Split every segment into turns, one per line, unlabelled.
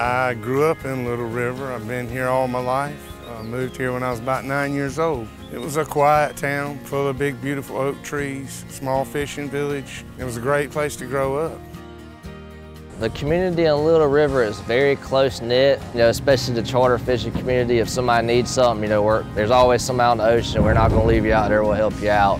I grew up in Little River. I've been here all my life. I moved here when I was about 9 years old. It was a quiet town full of big, beautiful oak trees, small fishing village. It was a great place to grow up.
The community in Little River is very close-knit, especially the charter fishing community. If somebody needs something, there's always somebody on the ocean. We're not going to leave you out there. We'll help you out.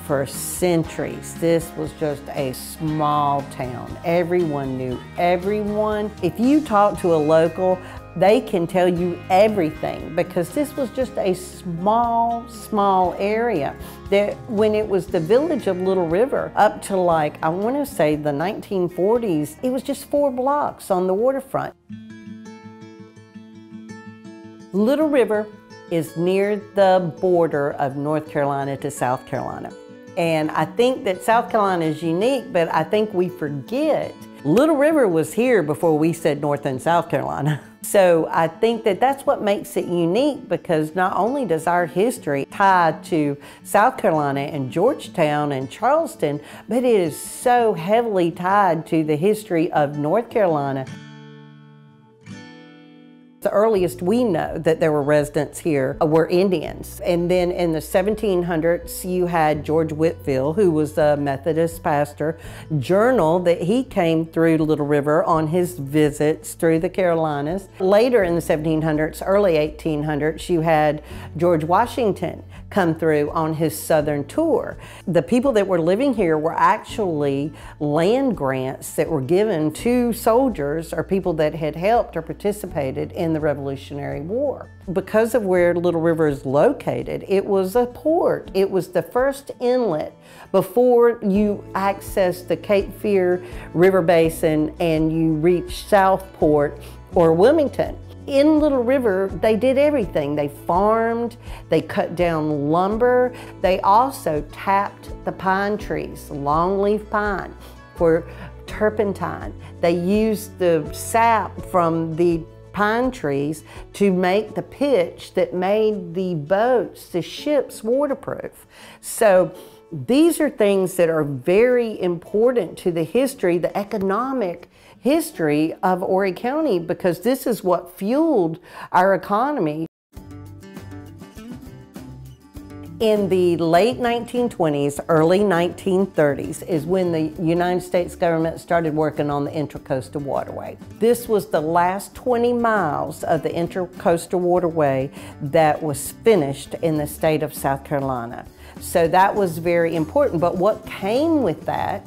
For centuries, this was just a small town. Everyone knew everyone. If you talk to a local, they can tell you everything because this was just a small area. When it was the village of Little River, up to I want to say the 1940s, it was just 4 blocks on the waterfront. Little River is near the border of North Carolina to South Carolina. And I think that South Carolina is unique, but I think we forget Little River was here before we said North and South Carolina. So I think that that's what makes it unique, because not only does our history tie to South Carolina and Georgetown and Charleston, but it is so heavily tied to the history of North Carolina. The earliest we know that there were residents here were Indians. And then in the 1700s, you had George Whitfield, who was a Methodist pastor, journal that he came through Little River on his visits through the Carolinas. Later in the 1700s, early 1800s, you had George Washington come through on his southern tour. The people that were living here were actually land grants that were given to soldiers or people that had helped or participated in the Revolutionary War. Because of where Little River is located, it was a port. It was the first inlet before you access the Cape Fear River Basin and you reach Southport or Wilmington. In Little River, they did everything. They farmed, they cut down lumber, they also tapped the pine trees, longleaf pine, for turpentine. They used the sap from the pine trees to make the pitch that made the boats, the ships, waterproof. So these are things that are very important to the history, the economic history of Horry County, because this is what fueled our economy. In the late 1920s, early 1930s is when the United States government started working on the Intracoastal Waterway. This was the last 20 miles of the Intracoastal Waterway that was finished in the state of South Carolina. So that was very important, but what came with that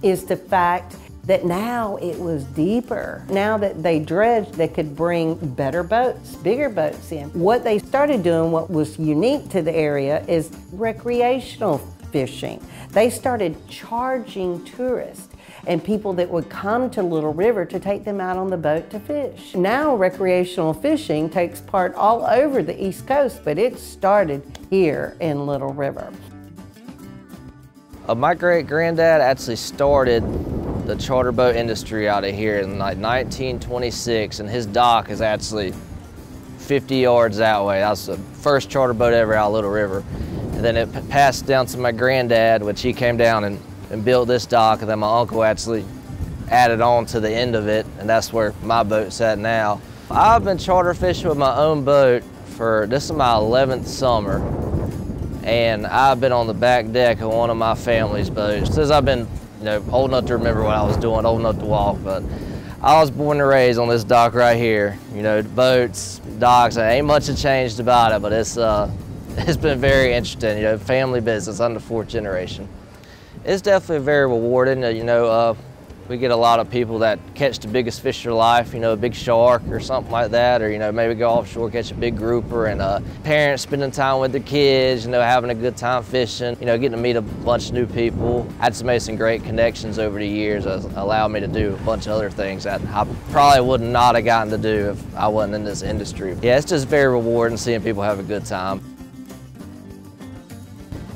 is the fact that now it was deeper. Now that they dredged, they could bring better boats, bigger boats in. What they started doing, what was unique to the area, is recreational fishing. They started charging tourists and people that would come to Little River to take them out on the boat to fish. Now recreational fishing takes part all over the East Coast, but it started here in Little River.
My great-granddad actually started the charter boat industry out of here in 1926, and his dock is actually 50 yards that way. That was the first charter boat ever out of Little River. And then it passed down to my granddad, which he came down and built this dock, and then my uncle actually added on to the end of it, and that's where my boat's at now. I've been charter fishing with my own boat this is my 11th summer, and I've been on the back deck of one of my family's boats since I've been old enough to remember what I was doing, old enough to walk. But I was born and raised on this dock right here. Boats, docks, there ain't much has changed about it, but it's been very interesting. Family business, I'm the 4th generation. It's definitely very rewarding. We get a lot of people that catch the biggest fish of their life, a big shark or something like that, or maybe go offshore, catch a big grouper, and parents spending time with their kids, having a good time fishing, getting to meet a bunch of new people. I had made some great connections over the years that allowed me to do a bunch of other things that I probably would not have gotten to do if I wasn't in this industry. Yeah, it's just very rewarding seeing people have a good time.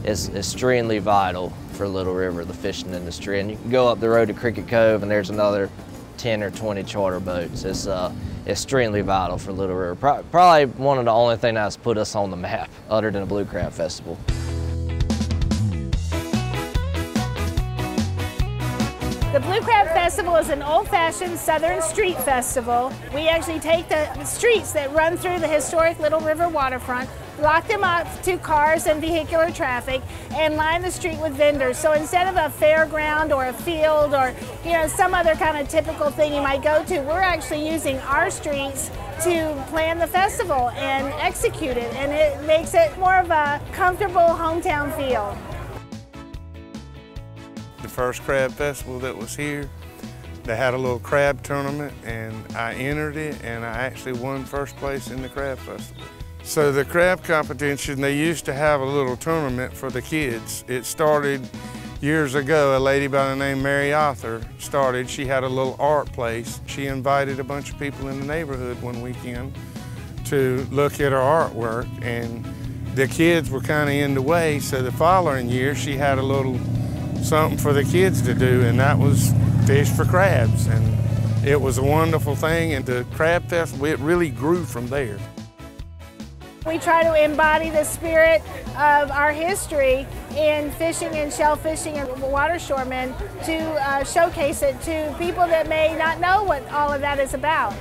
It's extremely vital for Little River, the fishing industry. And you can go up the road to Cricket Cove and there's another 10 or 20 charter boats. It's extremely vital for Little River. Probably one of the only things that's put us on the map other than a Blue Crab Festival.
The Blue Crab Festival is an old-fashioned southern street festival. We actually take the streets that run through the historic Little River waterfront, block them off to cars and vehicular traffic, and line the street with vendors. So instead of a fairground or a field or some other kind of typical thing you might go to, we're actually using our streets to plan the festival and execute it, and it makes it more of a comfortable hometown feel.
The first crab festival that was here, they had a little crab tournament, and I entered it, and I actually won first place in the crab festival. So the crab competition, they used to have a little tournament for the kids. It started years ago. A lady by the name Mary Arthur started. She had a little art place. She invited a bunch of people in the neighborhood one weekend to look at her artwork, and the kids were kind of in the way, so the following year she had a little something for the kids to do, and that was fish for crabs. And it was a wonderful thing, and the crab festival, it really grew from there.
We try to embody the spirit of our history in fishing and shellfishing and water shoremen to showcase it to people that may not know what all of that is about.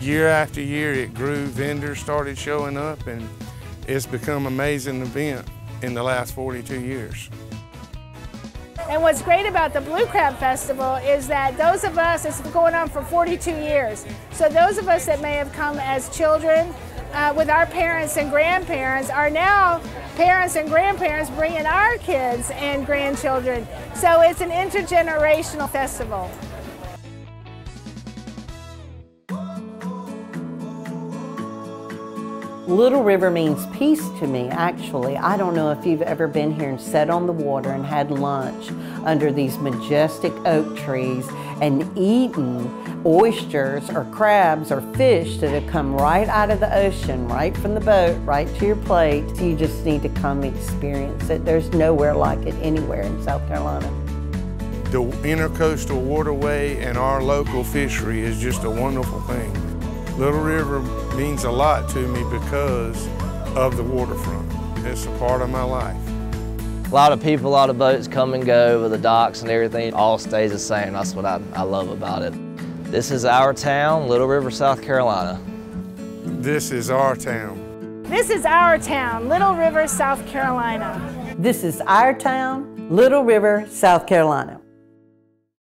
Year after year it grew, vendors started showing up, and it's become an amazing event in the last 42 years.
And what's great about the Blue Crab Festival is that those of us, it's going on for 42 years, so those of us that may have come as children with our parents and grandparents are now parents and grandparents bringing our kids and grandchildren. So it's an intergenerational festival.
Little River means peace to me, actually. I don't know if you've ever been here and sat on the water and had lunch under these majestic oak trees and eaten oysters or crabs or fish that have come right out of the ocean, right from the boat, right to your plate. You just need to come experience it. There's nowhere like it anywhere in South Carolina.
The intercoastal waterway and our local fishery is just a wonderful thing. Little River means a lot to me because of the waterfront. It's a part of my life.
A lot of people, a lot of boats come and go, but the docks and everything all stays the same. That's what I love about it. This is our town, Little River, South Carolina.
This is our town.
This is our town, Little River, South Carolina.
This is our town, Little River, South Carolina.